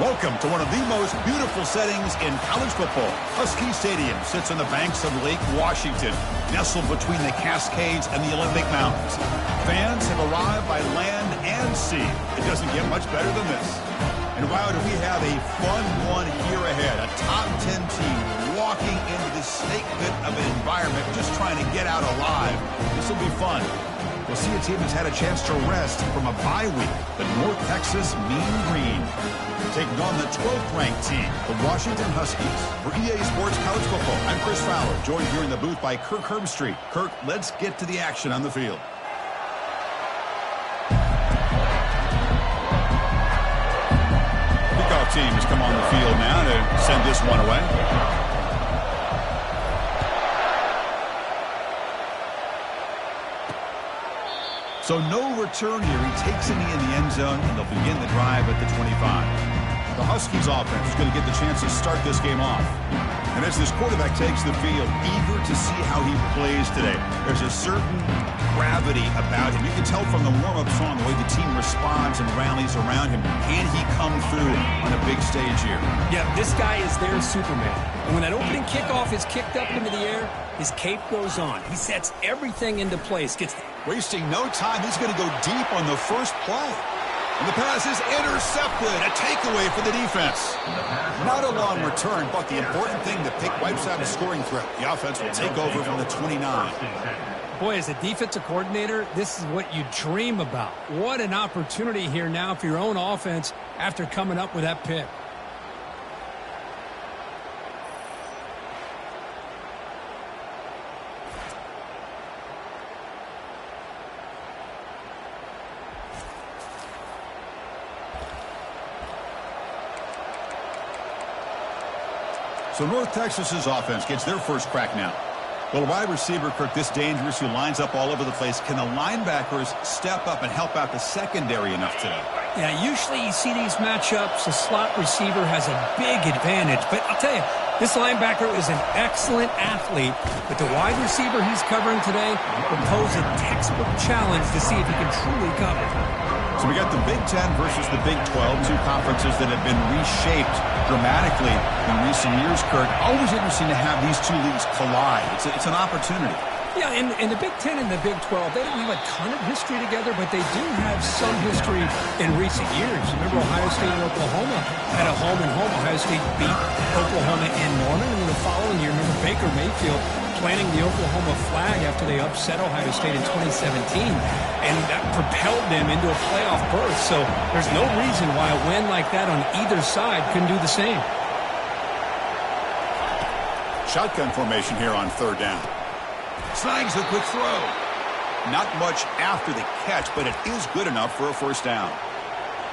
Welcome to one of the most beautiful settings in college football. Husky Stadium sits on the banks of Lake Washington, nestled between the Cascades and the Olympic Mountains. Fans have arrived by land and sea. It doesn't get much better than this. And wow, do we have a fun one here ahead. A top 10 team walking into this snake pit of an environment, just trying to get out alive. This will be fun. We'll see a team that's had a chance to rest from a bye week, the North Texas Mean Green, taking on the 12th-ranked team, the Washington Huskies. For EA Sports College Football, I'm Chris Fowler, joined here in the booth by Kirk Herbstreit. Kirk, let's get to the action on the field. Kickoff team has come on the field now to send this one away. So no return here. He takes a knee in the end zone, and they'll begin the drive at the 25. The Huskies offense is going to get the chance to start this game off. And as this quarterback takes the field, eager to see how he plays today. There's a certain gravity about him. You can tell from the warm-up song the way the team responds and rallies around him. Can he come through on a big stage here? Yeah, this guy is their Superman. And when that opening kickoff is kicked up into the air, his cape goes on. He sets everything into place. Wasting no time. He's going to go deep on the first play. And the pass is intercepted. A takeaway for the defense. Not a long return, but the important thing, the pick wipes out a scoring threat. The offense will take over from the 29. Boy, as a defensive coordinator, this is what you dream about. What an opportunity here now for your own offense after coming up with that pick. So North Texas's offense gets their first crack now. Well, wide receiver, Kirk, this dangerous, who lines up all over the place. Can the linebackers step up and help out the secondary enough today? Yeah, usually you see these matchups, the slot receiver has a big advantage. But I'll tell you, this linebacker is an excellent athlete, but the wide receiver he's covering today will pose a textbook challenge to see if he can truly cover. So we got the Big Ten versus the Big 12, two conferences that have been reshaped dramatically in recent years, Kurt. Always interesting to have these two leagues collide. It's an opportunity. Yeah, and the Big Ten and the Big 12, they don't have a ton of history together, but they do have some history in recent years. Remember, Ohio State and Oklahoma had a home-and-home. Ohio State beat Oklahoma in Norman, and then the following year, remember Baker Mayfield planting the Oklahoma flag after they upset Ohio State in 2017, and that propelled them into a playoff berth. So there's no reason why a win like that on either side couldn't do the same. Shotgun formation here on third down. Snags the quick throw. Not much after the catch, but it is good enough for a first down.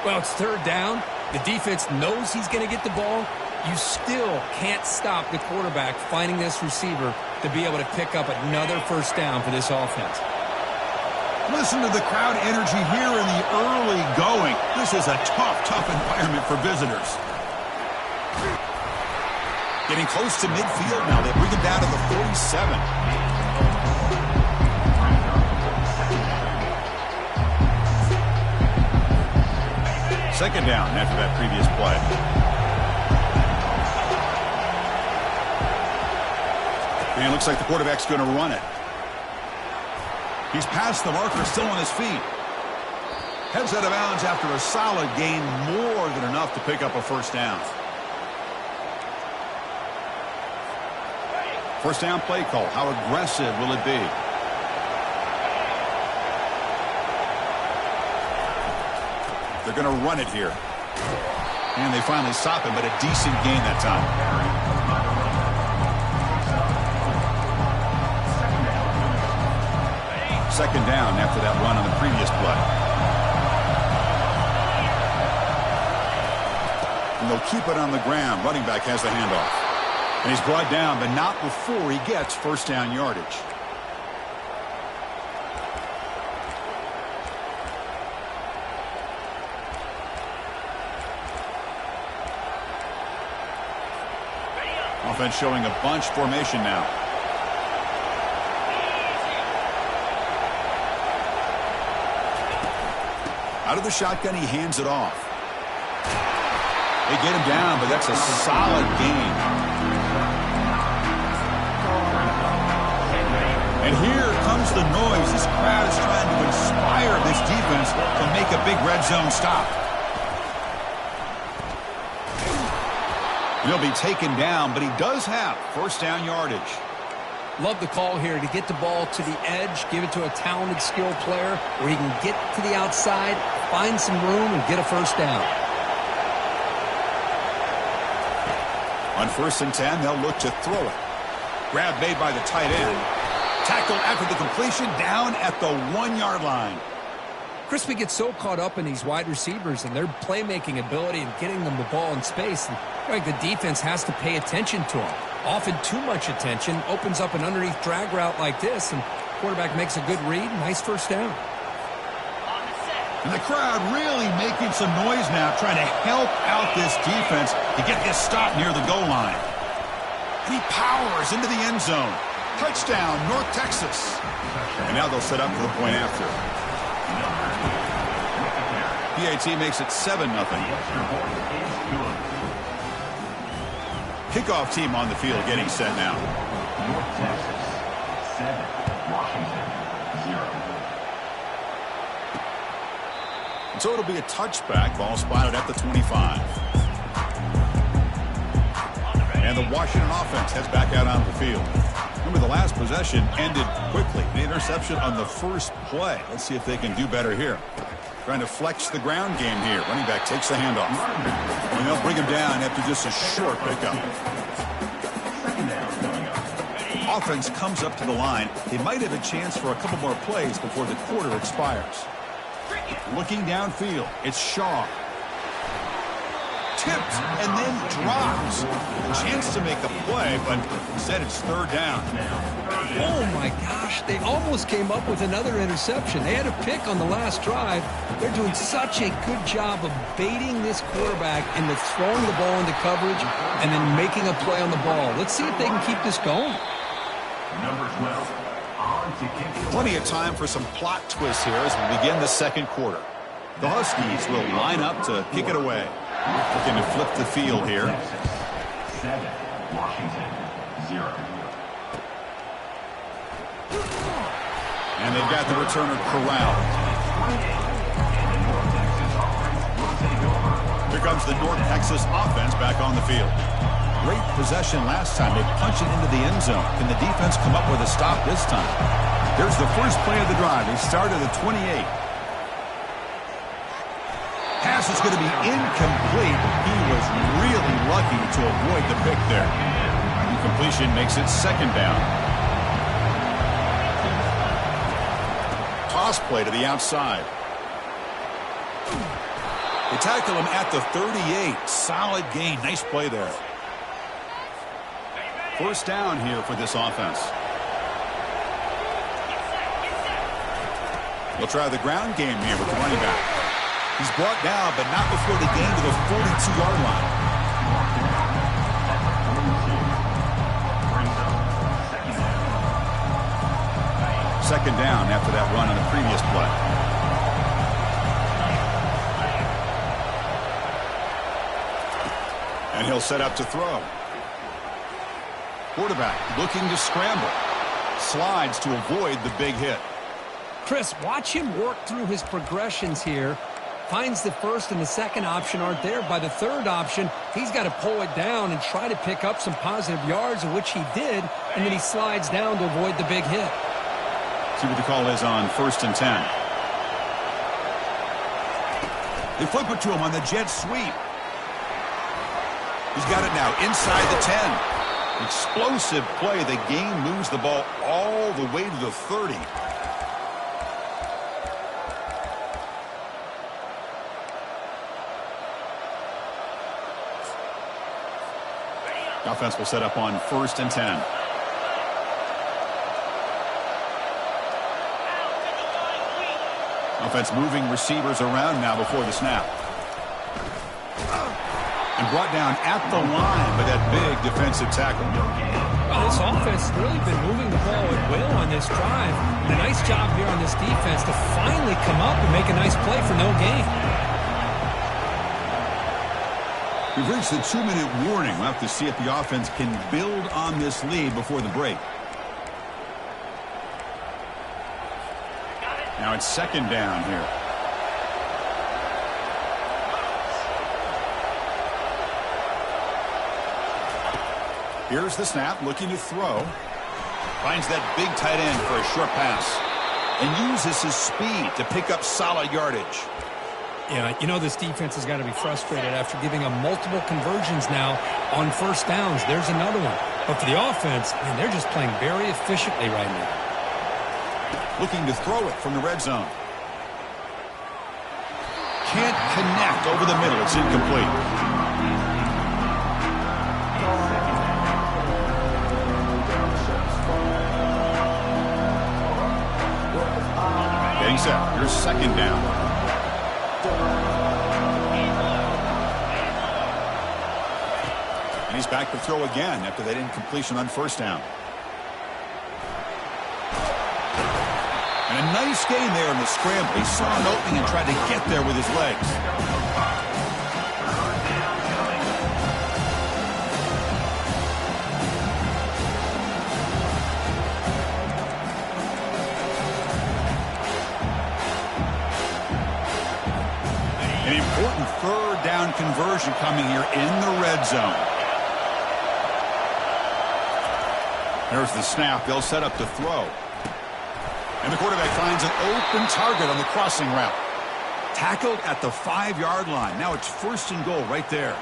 Well, it's third down. The defense knows he's going to get the ball. You still can't stop the quarterback finding this receiver to be able to pick up another first down for this offense. Listen to the crowd energy here in the early going. This is a tough environment for visitors. Getting close to midfield now. They bring him down to the 47. Second down after that previous play. And it looks like the quarterback's going to run it. He's past the marker, still on his feet. Heads out of bounds after a solid gain, more than enough to pick up a first down. First down play call. How aggressive will it be? They're going to run it here. And they finally stop him, but a decent gain that time. Second down after that run on the previous play. And they'll keep it on the ground. Running back has the handoff. And he's brought down, but not before he gets first down yardage. Offense showing a bunch formation now. Out of the shotgun, he hands it off. They get him down, but that's a solid gain. And here comes the noise. This crowd is trying to inspire this defense to make a big red zone stop. He'll be taken down, but he does have first down yardage. Love the call here to get the ball to the edge, give it to a talented, skilled player where he can get to the outside, find some room, and get a first down. On 1st and 10, they'll look to throw it. Grab made by the tight end. Tackle after the completion down at the 1-yard line. Crispy gets so caught up in these wide receivers and their playmaking ability and getting them the ball in space. And the defense has to pay attention to him. Often too much attention opens up an underneath drag route like this, and quarterback makes a good read. Nice first down. And the crowd really making some noise now, trying to help out this defense to get this stop near the goal line. And he powers into the end zone. Touchdown, North Texas. And now they'll set up for the point after. PAT makes it 7-0. Kickoff team on the field getting set now. North Texas 7, Washington 0. So it'll be a touchback. Ball spotted at the 25. And the Washington offense heads back out on the field. Remember, the last possession ended quickly. The interception on the first play. Let's see if they can do better here. Trying to flex the ground game here. Running back takes the handoff. And they'll bring him down after just a short pickup. Offense comes up to the line. They might have a chance for a couple more plays before the quarter expires. Looking downfield, it's Shaw. Tipped and then drops. A chance to make a play, but instead it's 3rd down. Oh, my gosh. They almost came up with another interception. They had a pick on the last drive. They're doing such a good job of baiting this quarterback into throwing the ball into coverage and then making a play on the ball. Let's see if they can keep this going. Number 12, on to kick it. Plenty of time for some plot twists here as we begin the second quarter. The Huskies will line up to kick it away. Looking to flip the field here. 7, Washington 0. And they've got the returner corralled. Here comes the North Texas offense back on the field. Great possession last time. They punch it into the end zone. Can the defense come up with a stop this time? There's the first play of the drive. They start at the 28. Pass is going to be incomplete. He was really lucky to avoid the pick there. Incompletion makes it 2nd down. Toss play to the outside. They tackle him at the 38. Solid gain. Nice play there. First down here for this offense. They'll try the ground game here with the running back. He's brought down, but not before the gain to the 42-yard line. Second down after that run on the previous play. And he'll set up to throw. Quarterback looking to scramble. Slides to avoid the big hit. Chris, watch him work through his progressions here. Finds the first and the second option aren't there. By the third option, he's got to pull it down and try to pick up some positive yards, of which he did, and then he slides down to avoid the big hit. See what the call is on 1st and 10. They flip it to him on the jet sweep. He's got it now inside the 10. Explosive play. The game moves the ball all the way to the 30. Offense will set up on 1st and 10. Offense moving receivers around now before the snap. And brought down at the line by that big defensive tackle. Well, this offense has really been moving the ball at will on this drive. And a nice job here on this defense to finally come up and make a nice play for no gain. We've reached the 2-minute warning. We'll have to see if the offense can build on this lead before the break. Now it's second down here. Here's the snap, looking to throw. Finds that big tight end for a short pass. And uses his speed to pick up solid yardage. Yeah, you know this defense has got to be frustrated after giving them multiple conversions now on first downs. There's another one. But for the offense, man, they're just playing very efficiently right now. Looking to throw it from the red zone. Can't connect over the middle. It's incomplete. Getting set. Here's second down. And he's back to throw again after that incompletion on first down. And a nice gain there in the scramble. He saw an opening and tried to get there with his legs. An important third down conversion coming here in the red zone. There's the snap. They'll set up to throw. And the quarterback finds an open target on the crossing route. Tackled at the 5-yard line. Now it's first and goal right there.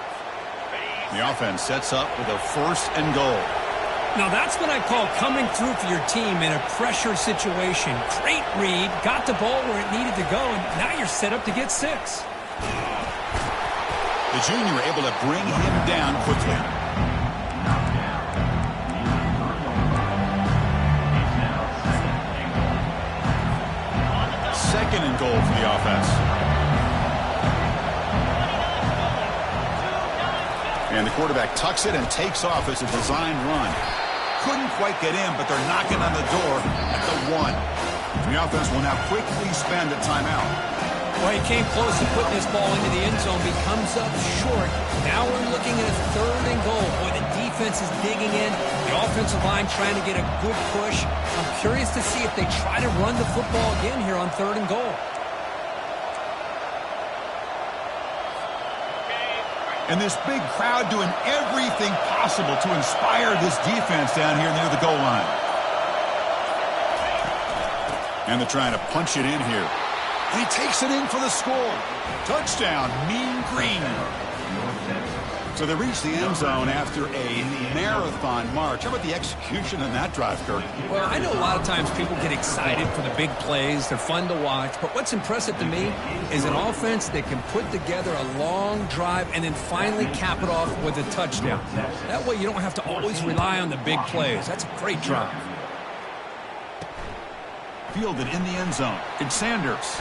The offense sets up with a first and goal. Now that's what I call coming through for your team in a pressure situation. Great read, got the ball where it needed to go, and now you're set up to get 6. The junior able to bring him down quickly. Second and goal for the offense. And the quarterback tucks it and takes off as a designed run. Couldn't quite get in, but they're knocking on the door at the 1. And the offense will now quickly spend a timeout. Well, he came close to putting this ball into the end zone, but he comes up short. Now we're looking at a third and goal. Boy, the defense is digging in. The offensive line trying to get a good push. I'm curious to see if they try to run the football again here on third and goal. And this big crowd doing everything possible to inspire this defense down here near the goal line. And they're trying to punch it in here. And he takes it in for the score. Touchdown, Mean Green. So they reach the end zone after a marathon march. How about the execution on that drive, Kirk? Well, I know a lot of times people get excited for the big plays. They're fun to watch. But what's impressive to me is an offense that can put together a long drive and then finally cap it off with a touchdown. That way you don't have to always rely on the big plays. That's a great drive. Fielded in the end zone. It's Sanders.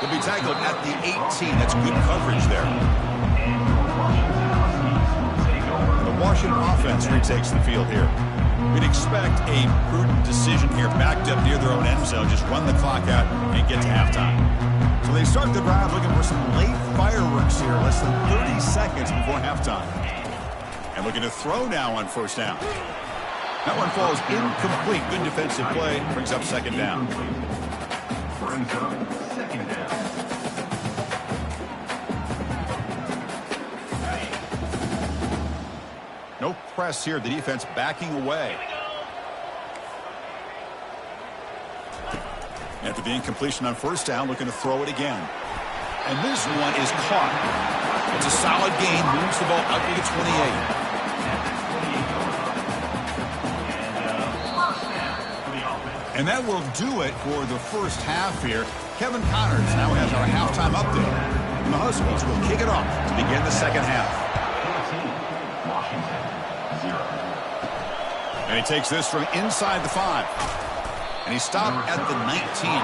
He'll be tackled at the 18. That's good coverage there. The Washington offense retakes the field here. We'd expect a prudent decision here, backed up near their own end zone. Just run the clock out and get to halftime. So they start the drive looking for some late fireworks here. Less than 30 seconds before halftime. And looking to throw now on first down. That one falls incomplete. Good defensive play. Brings up second down. Brings up second down. No press here. The defense backing away. After the incompletion on first down, looking to throw it again. And this one is caught. It's a solid gain. Moves the ball out to the 28. And that will do it for the first half here. Kevin Connors now has our halftime update. And the Huskies will kick it off to begin the second half. Washington, 0. And he takes this from inside the 5. And he stopped at the 19.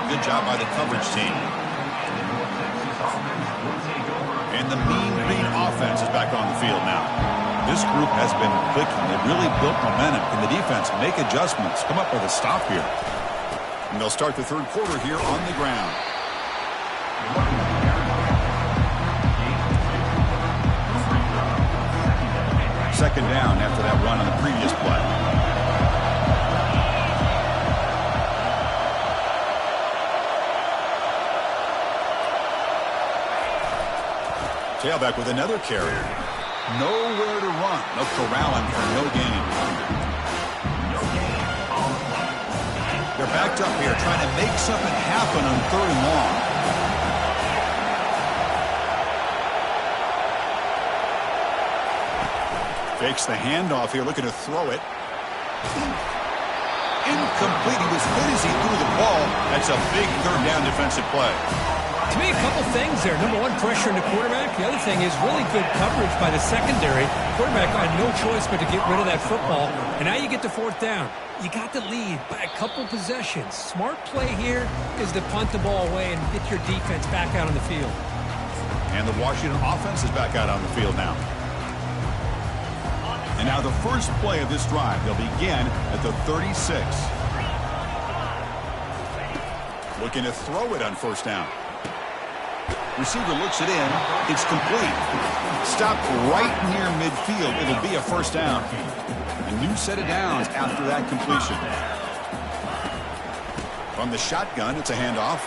Good job by the coverage team. And the Mean Green offense is back on the field now. This group has been clicking. They've really built momentum. Can the defense make adjustments? Come up with a stop here. And they'll start the third quarter here on the ground. second down after that run on the previous play. Tailback with another carrier. Nowhere to run. No corralling for no gain. They're backed up here trying to make something happen on 3rd and long. Fakes the handoff here, looking to throw it. Incomplete. He was hit as he threw the ball. That's a big 3rd down defensive play. To me, a couple things there. Number one, pressure on the quarterback. The other thing is really good coverage by the secondary. Quarterback had no choice but to get rid of that football. And now you get to 4th down. You got the lead by a couple possessions. Smart play here is to punt the ball away and get your defense back out on the field. And the Washington offense is back out on the field now. And now the first play of this drive. They'll begin at the 36. Looking to throw it on 1st down. Receiver looks it in. It's complete. Stopped right near midfield. It'll be a 1st down. A new set of downs after that completion. From the shotgun, it's a handoff.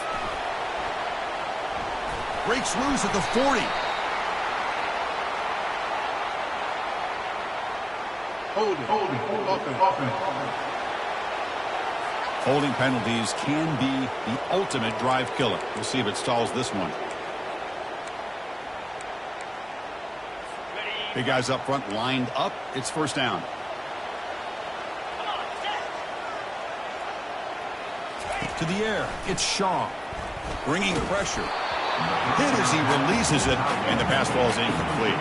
Breaks loose at the 40. Holding penalties can be the ultimate drive killer. We'll see if it stalls this one. Big guys up front lined up. It's 1st down. To the air. It's Shaw. Bringing pressure. Hit as he releases it, and the pass ball is incomplete.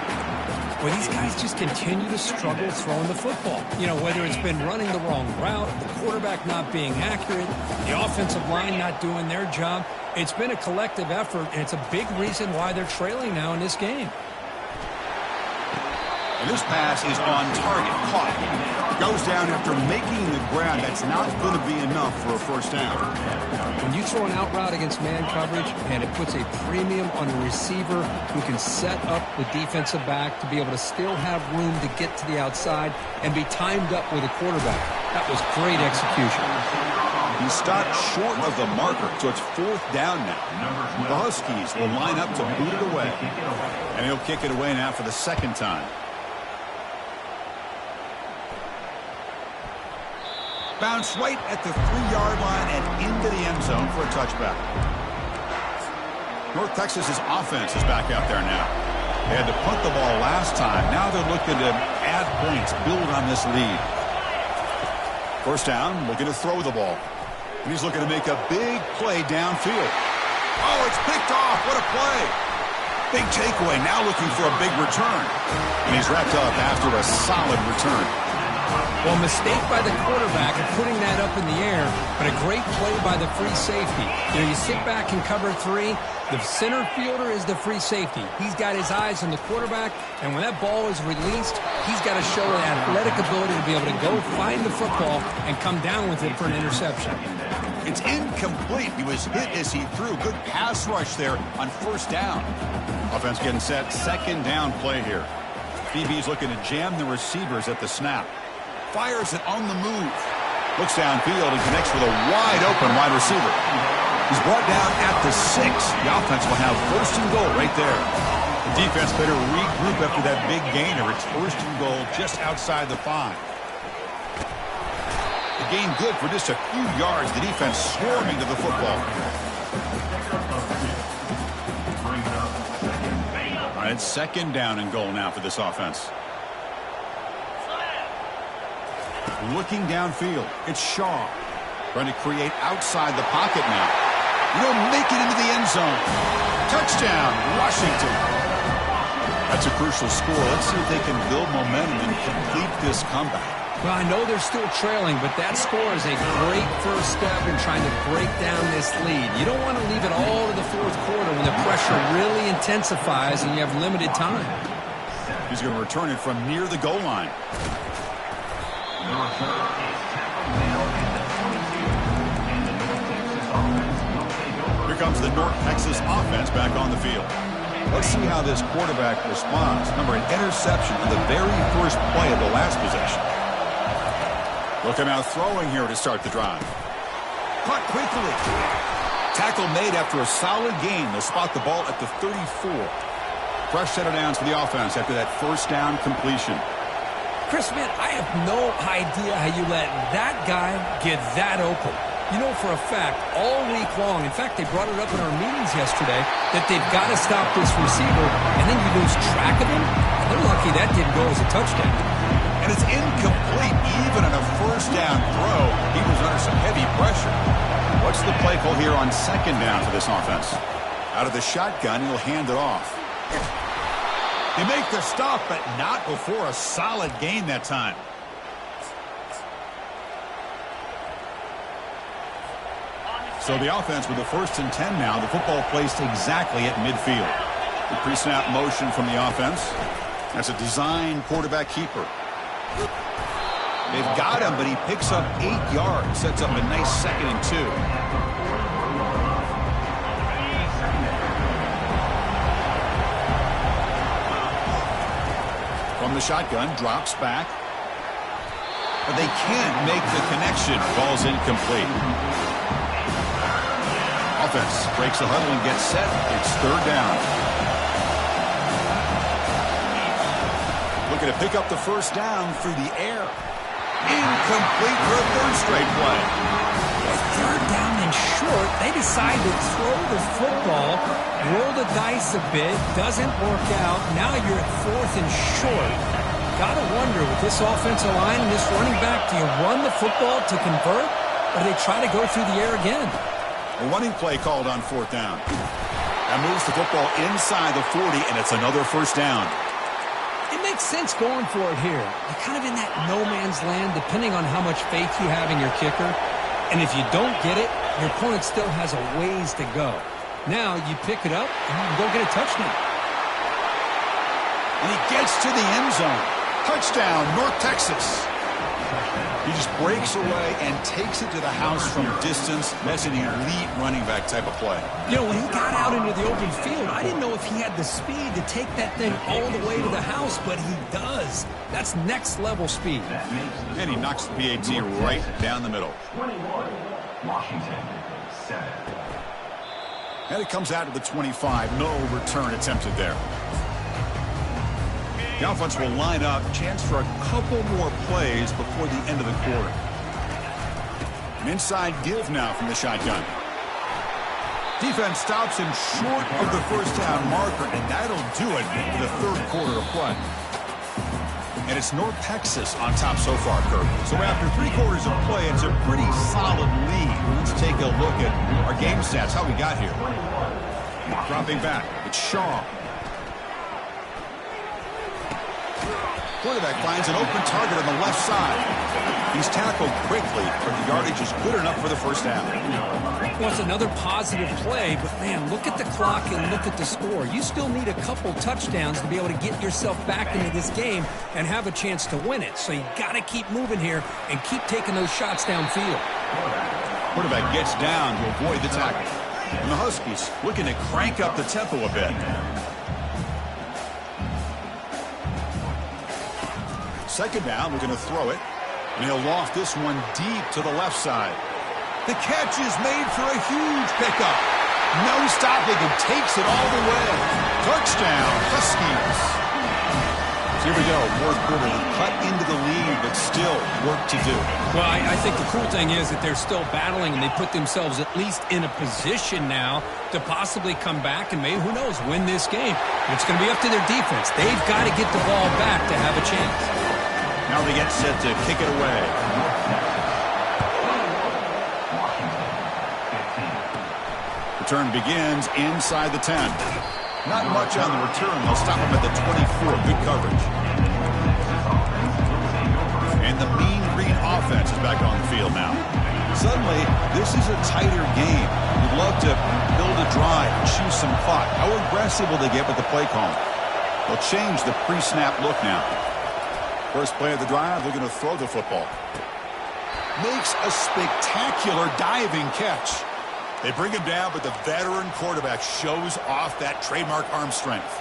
Well, these guys just continue to struggle throwing the football. You know, whether it's been running the wrong route, the quarterback not being accurate, the offensive line not doing their job. It's been a collective effort, and it's a big reason why they're trailing now in this game. And this pass is on target. Caught. Goes down after making the grab. That's not going to be enough for a 1st down. When you throw an out route against man coverage, and it puts a premium on a receiver who can set up the defensive back to be able to still have room to get to the outside and be timed up with a quarterback. That was great execution. He stopped short of the marker, so it's 4th down now. The Huskies will line up to boot it away. And he'll kick it away now for the 2nd time. Bounce right at the 3-yard line and into the end zone for a touchback. North Texas's offense is back out there now. They had to punt the ball last time. Now they're looking to add points, build on this lead. 1st down, looking to throw the ball. And he's looking to make a big play downfield. Oh, it's picked off. What a play. Big takeaway. Now looking for a big return. And he's wrapped up after a solid return. Well, mistake by the quarterback of putting that up in the air, but a great play by the free safety. You know, you sit back and cover 3. The center fielder is the free safety. He's got his eyes on the quarterback, and when that ball is released, he's got to show an athletic ability to be able to go find the football and come down with it for an interception. It's incomplete. He was hit as he threw. Good pass rush there on 1st down. Offense getting set. 2nd down play here. DB's looking to jam the receivers at the snap. Fires it on the move. Looks downfield and connects with a wide-open wide receiver. He's brought down at the 6. The offense will have 1st and goal right there. The defense better regroup after that big gainer. It's 1st and goal just outside the 5. The gain good for just a few yards. The defense swarming to the football. All right, 2nd down and goal now for this offense. Looking downfield, it's Shaw. Trying to create outside the pocket now. You don't make it into the end zone. Touchdown, Washington. That's a crucial score. Let's see if they can build momentum and complete this comeback. Well, I know they're still trailing, but that score is a great first step in trying to break down this lead. You don't want to leave it all to the 4th quarter when the pressure really intensifies and you have limited time. He's going to return it from near the goal line. Here comes the North Texas offense back on the field. Let's see how this quarterback responds. Remember, an interception on the very first play of the last possession. Looking out throwing here to start the drive. Caught quickly. Tackle made after a solid gain. They'll spot the ball at the 34. Fresh set of downs for the offense after that first down completion. Chris, man, I have no idea how you let that guy get that open. You know for a fact, all week long, in fact, they brought it up in our meetings yesterday, that they've got to stop this receiver, and then you lose track of him, and they're lucky that didn't go as a touchdown. And it's incomplete even on a first down throw. He was under some heavy pressure. What's the play call here on second down for this offense? Out of the shotgun, he'll hand it off. They make the stop, but not before a solid gain that time. So the offense with the 1st and 10 now. The football placed exactly at midfield. The pre-snap motion from the offense. That's a design quarterback keeper. They've got him, but he picks up 8 yards. Sets up a nice 2nd and 2. From the shotgun, drops back. But they can't make the connection. Ball's incomplete. Offense breaks the huddle and gets set. It's 3rd down. Looking to pick up the first down through the air. Incomplete for a 3rd straight play. 3rd down and short. They decide to throw the football, roll the dice a bit, doesn't work out. Now you're at 4th and short. Gotta wonder with this offensive line and this running back, do you run the football to convert, or do they try to go through the air again? A running play called on 4th down. That moves the football inside the 40, and it's another first down. It makes sense going for it here. You're kind of in that no man's land, depending on how much faith you have in your kicker. And if you don't get it, your opponent still has a ways to go. Now you pick it up and you can go get a touchdown. And he gets to the end zone. Touchdown, North Texas. He just breaks away and takes it to the house from distance. That's an elite running back type of play. You know, when he got out into the open field, I didn't know if he had the speed to take that thing all the way to the house, but he does. That's next level speed. And he knocks the PAT right down the middle. 21, Washington, 7. And it comes out to the 25. No return attempted there. The offense will line up. Chance for a couple more plays before the end of the quarter. An inside give now from the shotgun. Defense stops him short of the first down marker, and that'll do it for the 3rd quarter of play. And it's North Texas on top so far, Kirk. So after 3 quarters of play, it's a pretty solid lead. Let's take a look at our game stats, how we got here. Dropping back, it's Shaw. Quarterback finds an open target on the left side. He's tackled quickly, but the yardage is good enough for the first down. Well, it's another positive play, but man, look at the clock and look at the score. You still need a couple touchdowns to be able to get yourself back into this game and have a chance to win it. So you got to keep moving here and keep taking those shots downfield. Quarterback gets down to avoid the tackle. And the Huskies looking to crank up the tempo a bit. Second down, we're going to throw it. And he'll loft this one deep to the left side. The catch is made for a huge pickup. No stopping and takes it all the way. Touchdown, Huskies. So here we go. Fourth quarter, cut into the lead, but still work to do. Well, I think the cool thing is that they're still battling, and they put themselves at least in a position now to possibly come back and maybe, who knows, win this game. But it's going to be up to their defense. They've got to get the ball back to have a chance. Now they get set to kick it away. Return begins inside the 10. Not much on the return. They'll stop him at the 24. Good coverage. And the Mean Green offense is back on the field now. Suddenly, this is a tighter game. You'd love to build a drive, choose some clock. How aggressive will they get with the play call? They'll change the pre-snap look now. First play of the drive, they're going to throw the football. Makes a spectacular diving catch. They bring him down, but the veteran quarterback shows off that trademark arm strength.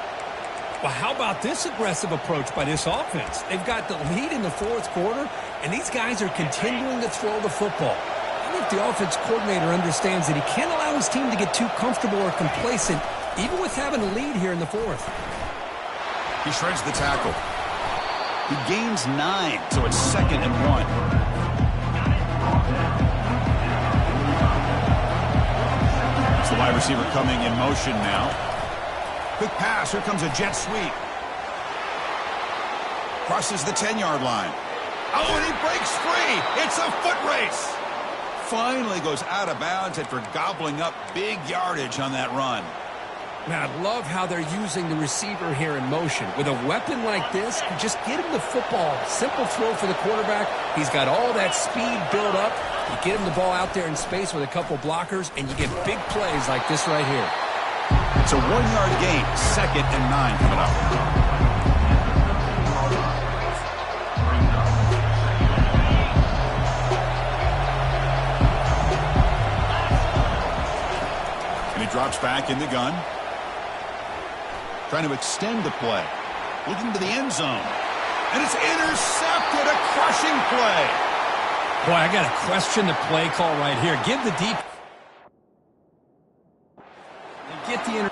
Well, how about this aggressive approach by this offense? They've got the lead in the fourth quarter, and these guys are continuing to throw the football. I think the offense coordinator understands that he can't allow his team to get too comfortable or complacent, even with having a lead here in the fourth. He shreds the tackle. He gains 9, so it's 2nd and 1. It's the wide receiver coming in motion now. Quick pass. Here comes a jet sweep. Crosses the 10-yard line. Oh, and he breaks free. It's a foot race. Finally goes out of bounds after gobbling up big yardage on that run. Man, I love how they're using the receiver here in motion. With a weapon like this, you just get him the football. Simple throw for the quarterback. He's got all that speed built up. You get him the ball out there in space with a couple blockers, and you get big plays like this right here. It's a 1-yard gain. 2nd and 9 coming up. And he drops back in the gun. Trying to extend the play. Looking to the end zone. And it's intercepted. A crushing play. Boy, I got to question the play call right here. Give the deep. Get the inter.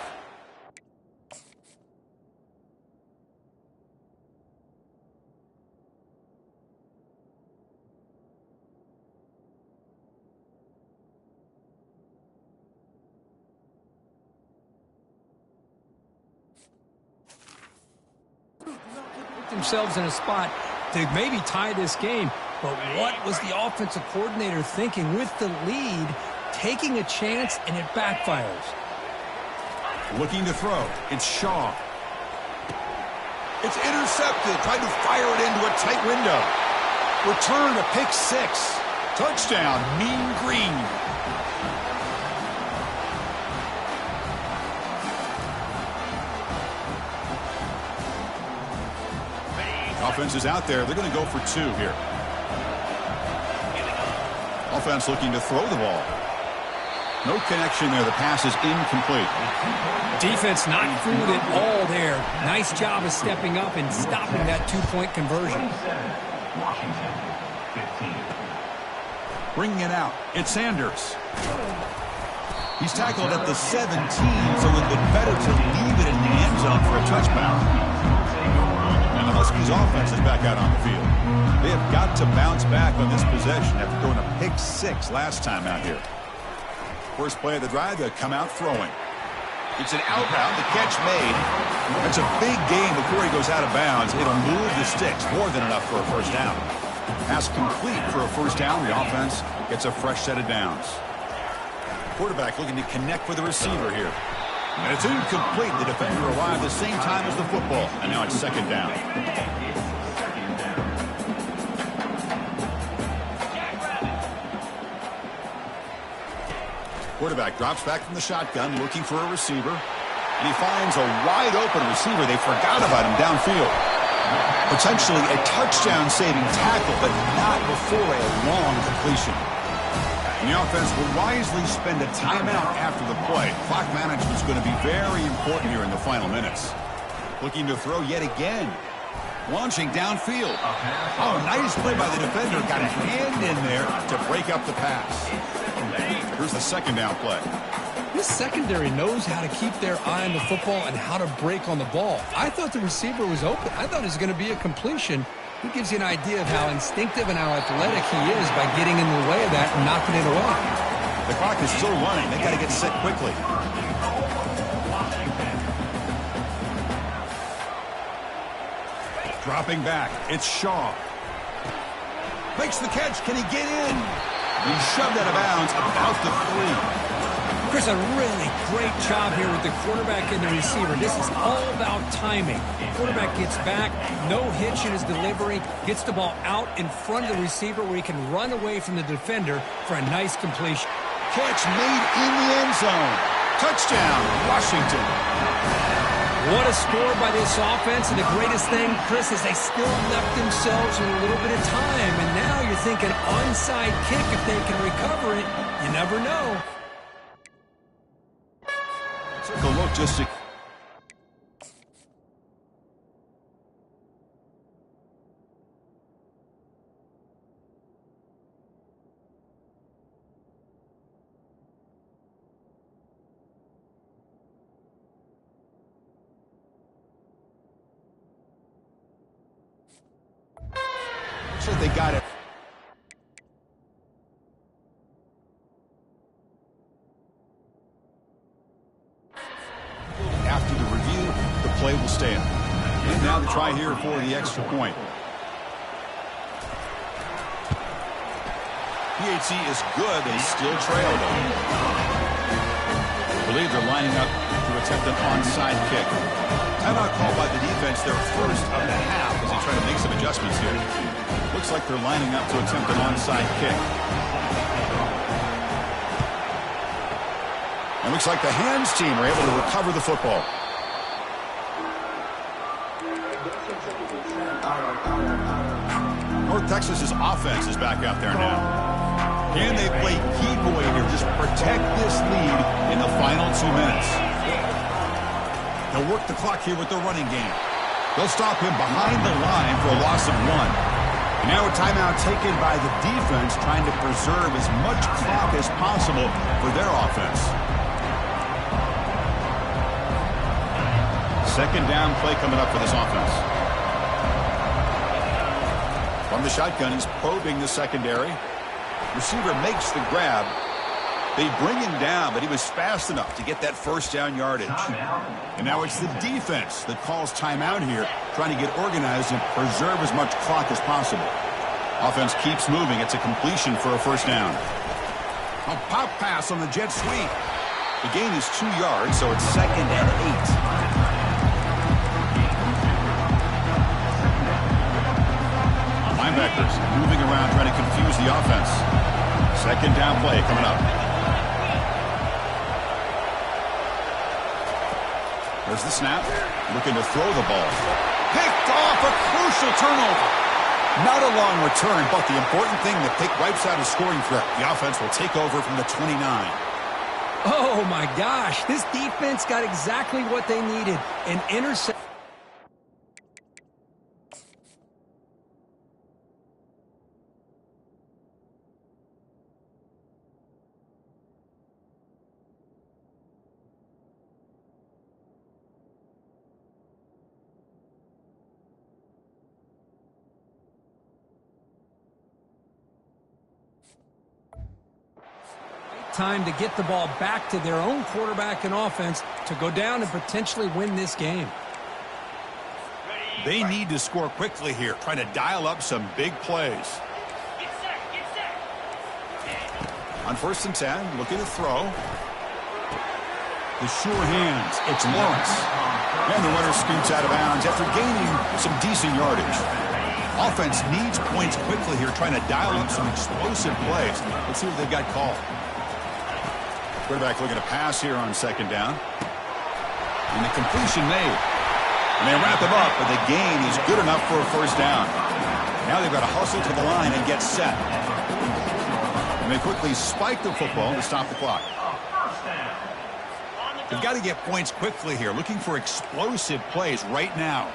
Themselves in a spot to maybe tie this game, but what was the offensive coordinator thinking with the lead, taking a chance, and it backfires? Looking to throw. It's Shaw. It's intercepted. Trying to fire it into a tight window. Return to pick 6. Touchdown, Mean Green. Offense is out there. They're going to go for 2 here. Offense looking to throw the ball. No connection there. The pass is incomplete. Defense not fooled at all there. Nice job of stepping up and stopping that 2-point conversion. Washington, 15. Bringing it out. It's Sanders. He's tackled at the 17, so a little bit better to leave it in the end zone for a touchdown. The Huskies offense is back out on the field. They have got to bounce back on this possession after throwing a pick 6 last time out here. First play of the drive, they come out throwing. It's an outbound, the catch made. That's a big gain before he goes out of bounds. It'll move the sticks, more than enough for a first down. Pass complete for a first down. The offense gets a fresh set of downs. Quarterback looking to connect with the receiver here. And it's incomplete. The defender arrived the same time as the football. And now it's 2nd down. Quarterback drops back from the shotgun, looking for a receiver. And he finds a wide-open receiver. They forgot about him downfield. Potentially a touchdown-saving tackle, but not before a long completion. And the offense will wisely spend a timeout after the play. Clock management is going to be very important here in the final minutes. Looking to throw yet again. Launching downfield. Oh, nice play by the defender. Got a hand in there to break up the pass. Here's the 2nd down play. This secondary knows how to keep their eye on the football and how to break on the ball. I thought the receiver was open. I thought it was going to be a completion. He gives you an idea of how instinctive and how athletic he is by getting in the way of that and knocking it away. The clock is still running. They got to get set quickly. Dropping back. It's Shaw. Makes the catch. Can he get in? He's shoved out of bounds about the 3. Chris, a really great job here with the quarterback and the receiver. This is all about timing. The quarterback gets back, no hitch in his delivery, gets the ball out in front of the receiver where he can run away from the defender for a nice completion. Catch made in the end zone. Touchdown, Washington. What a score by this offense, and the greatest thing, Chris, is they still left themselves with a little bit of time, and now you're thinking onside kick if they can recover it. You never know. just a... So they got it. After the review, the play will stand. And now the try here for the extra point. PHC is good. They still trail, though. I believe they're lining up to attempt an onside kick. Timeout called by the defense, their first of the half, as they try to make some adjustments here. Looks like they're lining up to attempt an onside kick. And looks like the hands team are able to recover the football. North Texas's offense is back out there now. Can they play key boy here, just protect this lead in the final 2 minutes? They'll work the clock here with their running game. They'll stop him behind the line for a loss of 1. And now a timeout taken by the defense, trying to preserve as much clock as possible for their offense. Second down play coming up for this offense. From the shotgun, he's probing the secondary. Receiver makes the grab. They bring him down, but he was fast enough to get that first down yardage. And now it's the defense that calls timeout here, trying to get organized and preserve as much clock as possible. Offense keeps moving. It's a completion for a first down. A pop pass on the jet sweep. The gain is 2 yards, so it's 2nd and 8. Linebackers moving around, trying to confuse the offense. Second down play coming up. There's the snap. Looking to throw the ball. Picked off, a crucial turnover. Not a long return, but the important thing, the pick wipes out a scoring threat. The offense will take over from the 29. Oh, my gosh. This defense got exactly what they needed. An interception. Time to get the ball back to their own quarterback and offense to go down and potentially win this game. They need to score quickly here, trying to dial up some big plays. On 1st and 10, looking to throw. The sure hands, it's Lawrence. And the runner scoots out of bounds after gaining some decent yardage. Offense needs points quickly here, trying to dial up some explosive plays. Let's see what they've got called. Quarterback looking to pass here on 2nd down. And the completion made. And they wrap him up, but the gain is good enough for a first down. Now they've got to hustle to the line and get set. And they quickly spike the football to stop the clock. They've got to get points quickly here, looking for explosive plays right now.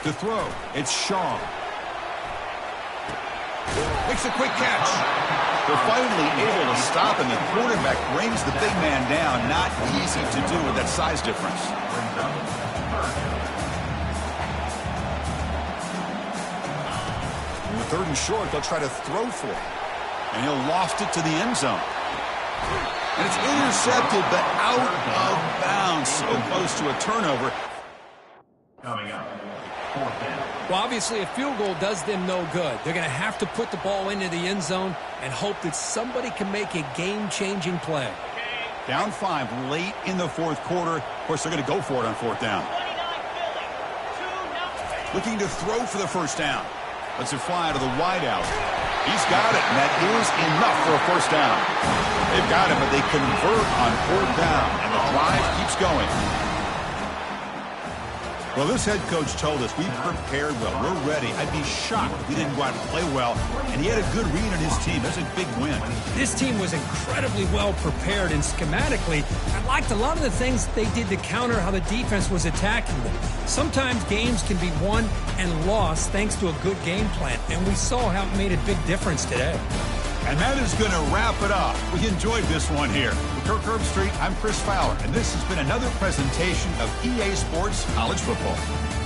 To throw, it's Shaw. Makes a quick catch. They're finally able to stop, and the quarterback brings the big man down. Not easy to do with that size difference. In the 3rd and short, they'll try to throw for it. And he'll loft it to the end zone. And it's intercepted, but out of bounds. So close to a turnover. Coming up, 4th down. Well, obviously, a field goal does them no good. They're going to have to put the ball into the end zone and hope that somebody can make a game-changing play. Down 5 late in the 4th quarter. Of course, they're going to go for it on 4th down. Looking to throw for the first down. Lets it fly to the wideout. He's got it, and that is enough for a first down. They've got it, but they convert on 4th down, and the drive keeps going. Well, this head coach told us we prepared well. We're ready. I'd be shocked if we didn't go out and play well. And he had a good read on his team. That's a big win. This team was incredibly well prepared, and schematically, I liked a lot of the things they did to counter how the defense was attacking them. Sometimes games can be won and lost thanks to a good game plan, and we saw how it made a big difference today. And that is going to wrap it up. We enjoyed this one here. With Kirk Herbstreit, I'm Chris Fowler, and this has been another presentation of EA Sports College Football.